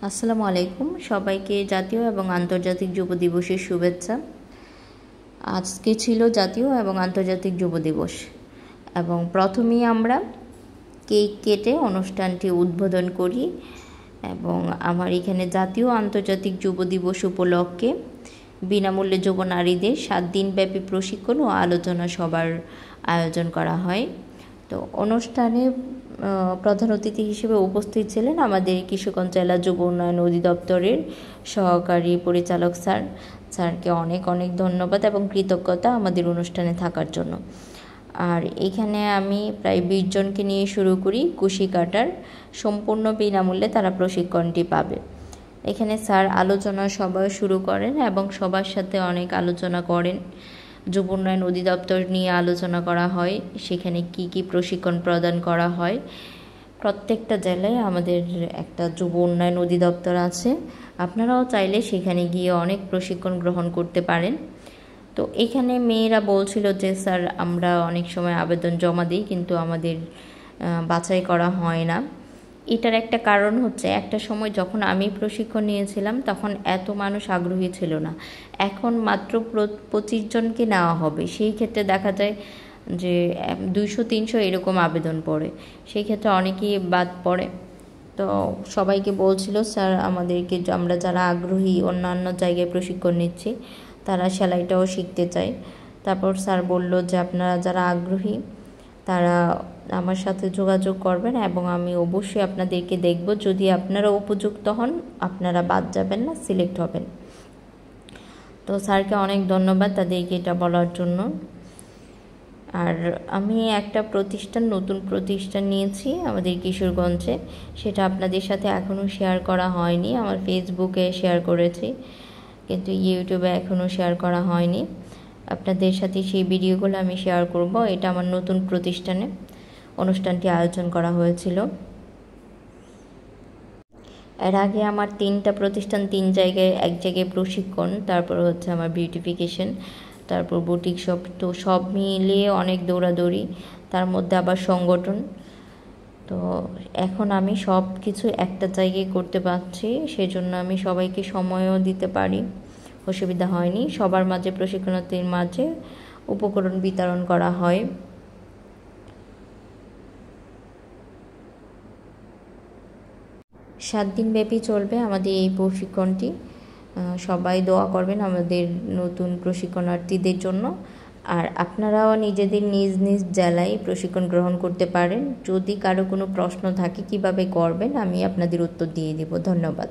আসসালামু আলাইকুম, সবাইকে জাতীয় এবং আন্তর্জাতিক যুব দিবসের শুভেচ্ছা। আজকে ছিল জাতীয় এবং আন্তর্জাতিক যুব দিবস এবং প্রথমেই আমরা কেক কেটে অনুষ্ঠানটি উদ্বোধন করি এবং আমার এখানে জাতীয় আন্তর্জাতিক যুব দিবস উপলক্ষে বিনামূল্যে যুব নারীদের 7 দিনব্যাপী প্রশিক্ষণ ও আলোচনা সভার আয়োজন করা হয়। তো অনুষ্ঠানে প্রধান অতিথি হিসেবে উপস্থিত ছিলেন আমাদের কিশোরগঞ্জ জেলা যুব উন্নয়ন অধিদপ্তরের সহকারী পরিচালক স্যারকে অনেক অনেক ধন্যবাদ এবং কৃতজ্ঞতা আমাদের অনুষ্ঠানে থাকার জন্য। আর এখানে আমি প্রায় 20 জনকে নিয়ে শুরু করি কুশি কাটার, সম্পূর্ণ বিনামূল্যে তারা প্রশিক্ষণটি পাবে। এখানে স্যার আলোচনা সভা শুরু করেন এবং সবার সাথে অনেক আলোচনা করেন। যুব উন্নয়ন অধিদপ্তর নিয়ে আলোচনা করা হয়, সেখানে কি কি প্রশিক্ষণ প্রদান করা হয়। প্রত্যেকটা জেলায় আমাদের একটা যুব উন্নয়ন অধিদপ্তর আছে, আপনারাও চাইলে সেখানে গিয়ে অনেক প্রশিক্ষণ গ্রহণ করতে পারেন। তো এখানে মেয়েরা বলছিল যে স্যার আমরা অনেক সময় আবেদন জমা দিই কিন্তু আমাদের বাছাই করা হয় না। এটার একটা কারণ হচ্ছে, একটা সময় যখন আমি প্রশিক্ষণ নিয়েছিলাম তখন এত মানুষ আগ্রহী ছিল না, এখন মাত্র 25 জনকে নেওয়া হবে। সেই ক্ষেত্রে দেখা যায় যে 200-300 এরকম আবেদন পড়ে, সেই ক্ষেত্রে অনেকেই বাদ পড়ে। তো সবাইকে বলছিল স্যার আমাদেরকে, আমরা যারা আগ্রহী অন্যান্য জায়গায় প্রশিক্ষণ নিচ্ছি তারা সেলাইটাও শিখতে চায়। তারপর স্যার বলল যে আপনারা যারা আগ্রহী তারা আমার সাথে যোগাযোগ করবেন এবং আমি অবশ্যই আপনাদেরকে দেখব, যদি আপনারা উপযুক্ত হন আপনারা বাদ যাবেন না, সিলেক্ট হবেন। তো স্যারকে অনেক ধন্যবাদ তাদেরকে এটা বলার জন্য। আর আমি একটা নতুন প্রতিষ্ঠান নিয়েছি আমাদের কিশোরগঞ্জে, সেটা আপনাদের সাথে এখনও শেয়ার করা হয়নি। আমার ফেসবুকে শেয়ার করেছি কিন্তু ইউটিউবে এখনও শেয়ার করা হয়নি। আপনাদের সাথে সেই ভিডিওগুলো আমি শেয়ার করব। এটা আমার নতুন প্রতিষ্ঠানে অনুষ্ঠানটি আয়োজন করা হয়েছিল। এর আগে আমার 3টা প্রতিষ্ঠান, 3 জায়গায়, এক জায়গায় প্রশিক্ষণ, তারপর হচ্ছে আমার বিউটিফিকেশন, তারপর বুটিক শপ। তো সব মিলিয়ে অনেক দৌড়াদৌড়ি, তার মধ্যে আবার সংগঠন। তো এখন আমি সব কিছু একটা জায়গায় করতে পারছি, সেজন্য আমি সবাইকে সময়ও দিতে পারি, অসুবিধা হয়নি। সবার মাঝে, প্রশিক্ষণার্থীর মাঝে উপকরণ বিতরণ করা হয়। সাত দিনব্যাপী চলবে আমাদের এই প্রশিক্ষণটি। সবাই দোয়া করবেন আমাদের নতুন প্রশিক্ষণার্থীদের জন্য। আর আপনারাও নিজেদের নিজ নিজ জেলায় প্রশিক্ষণ গ্রহণ করতে পারেন। যদি কারো কোনো প্রশ্ন থাকে কিভাবে করবেন, আমি আপনাদের উত্তর দিয়ে দেব। ধন্যবাদ।